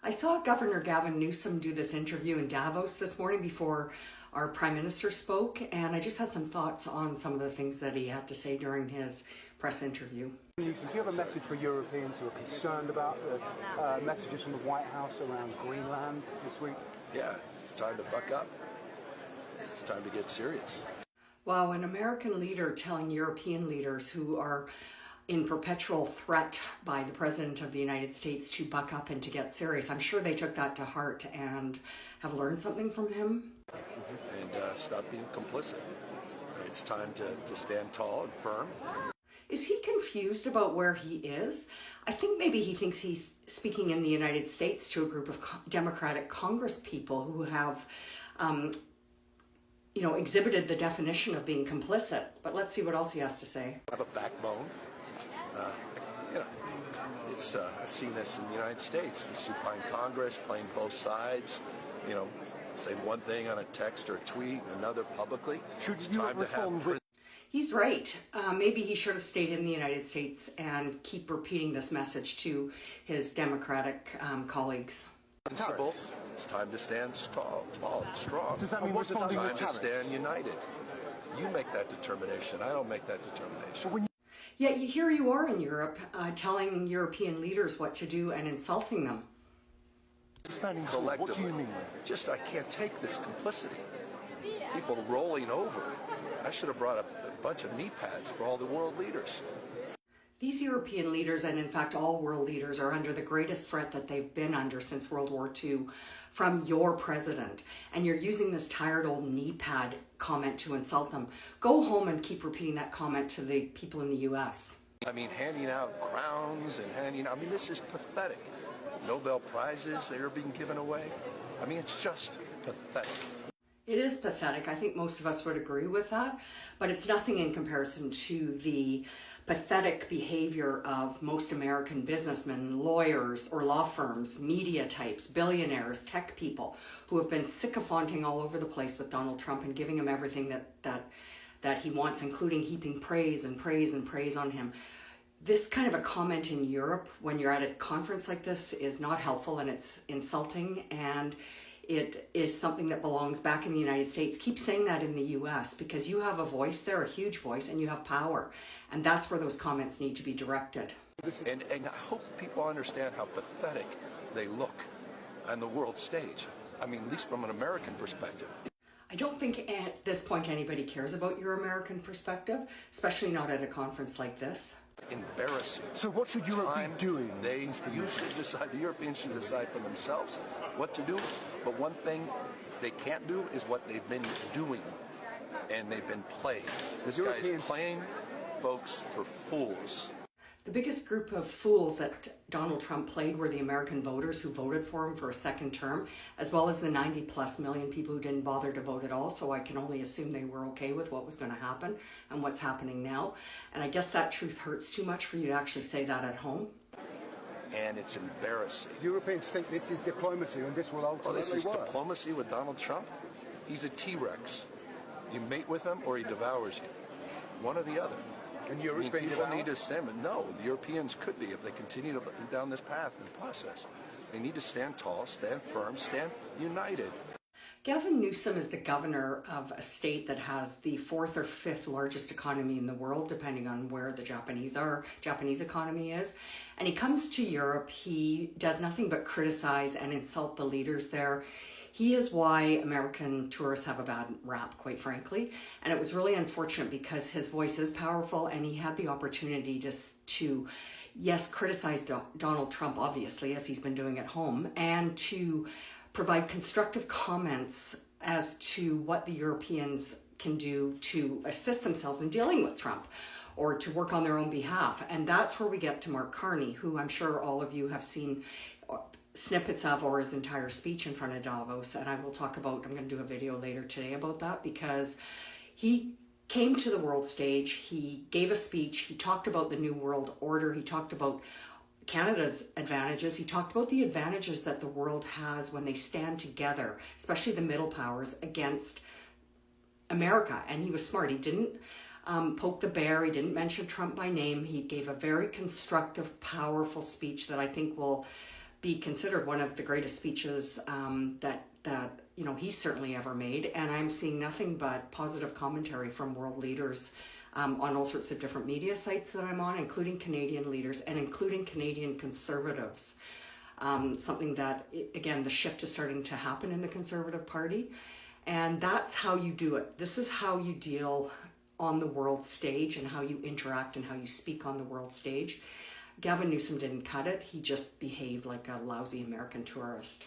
I saw Governor Gavin Newsom do this interview in Davos this morning before our Prime Minister spoke, and I just had some thoughts on some of the things that he had to say during his press interview. Newsom, do you have a message for Europeans who are concerned about the messages from the White House around Greenland this week? Yeah, it's time to buck up. It's time to get serious. Wow, an American leader telling European leaders who are in perpetual threat by the President of the United States to buck up and to get serious. I'm sure they took that to heart and have learned something from him. And stop being complicit. It's time to stand tall and firm. Is he confused about where he is? I think maybe he thinks he's speaking in the United States to a group of Democratic Congress people who have exhibited the definition of being complicit. But let's see what else he has to say. Have a backbone. I've seen this in the United States. The supine Congress playing both sides. Say one thing on a text or a tweet, another publicly. Should you reform? He's right. Maybe he should have stayed in the United States and keep repeating this message to his Democratic colleagues. Principle. It's time to stand tall and strong. Does that mean responding with tariffs? Time to stand united. You make that determination. I don't make that determination. Yet here you are in Europe telling European leaders what to do and insulting them. Standing collectively. What do you mean? I can't take this complicity. People rolling over. I should have brought a bunch of knee pads for all the world leaders. These European leaders, and in fact all world leaders, are under the greatest threat that they've been under since World War II from your president. And you're using this tired old knee pad comment to insult them. Go home and keep repeating that comment to the people in the U.S. Handing out crowns and this is pathetic. Nobel Prizes, they are being given away. It's just pathetic. It is pathetic. I think most of us would agree with that, but it's nothing in comparison to the pathetic behavior of most American businessmen, lawyers or law firms, media types, billionaires, tech people who have been sycophanting all over the place with Donald Trump and giving him everything that he wants, including heaping praise and praise and praise on him. This kind of a comment in Europe when you're at a conference like this is not helpful, and it's insulting, and it is something that belongs back in the United States. Keep saying that in the US, because you have a voice there, a huge voice, and you have power. And that's where those comments need to be directed. And I hope people understand how pathetic they look on the world stage. At least from an American perspective. I don't think at this point anybody cares about your American perspective, especially not at a conference like this. Embarrassing. So what should Europe be doing? You should decide, the Europeans should decide for themselves what to do. But one thing they can't do is what they've been doing. And they've been playing. This guy's playing folks for fools. The biggest group of fools that Donald Trump played were the American voters who voted for him for a second term, as well as the 90+ million people who didn't bother to vote at all. So I can only assume they were okay with what was going to happen and what's happening now. And I guess that truth hurts too much for you to actually say that at home. And it's embarrassing. Europeans think this is diplomacy and this will ultimately this is work. Diplomacy with Donald Trump? He's a T-Rex. You mate with him or he devours you. One or the other. And Europe's being people devoured? need to stand, but no, the Europeans could be if they continue down this path and process. They need to stand tall, stand firm, stand united. Gavin Newsom is the governor of a state that has the 4th or 5th largest economy in the world, depending on where the Japanese economy is. And he comes to Europe, he does nothing but criticize and insult the leaders there. He is why American tourists have a bad rap, quite frankly. And it was really unfortunate because his voice is powerful and he had the opportunity to criticize Donald Trump, obviously, as he's been doing at home, and to provide constructive comments as to what the Europeans can do to assist themselves in dealing with Trump or to work on their own behalf. And that's where we get to Mark Carney, who I'm sure all of you have seen snippets of, or his entire speech in front of Davos. And I'm going to do a video later today about that, because he came to the world stage, he gave a speech, he talked about the New World Order, he talked about Canada's advantages, he talked about the advantages that the world has when they stand together, especially the middle powers, against America. And he was smart. He didn't poke the bear, he didn't mention Trump by name. He gave a very constructive, powerful speech that I think will be considered one of the greatest speeches that he's certainly ever made. And I'm seeing nothing but positive commentary from world leaders on all sorts of different media sites that I'm on, including Canadian leaders and including Canadian conservatives. Something that, again, the shift is starting to happen in the Conservative Party. And that's how you do it. This is how you deal on the world stage and how you interact and how you speak on the world stage. Gavin Newsom didn't cut it. He just behaved like a lousy American tourist.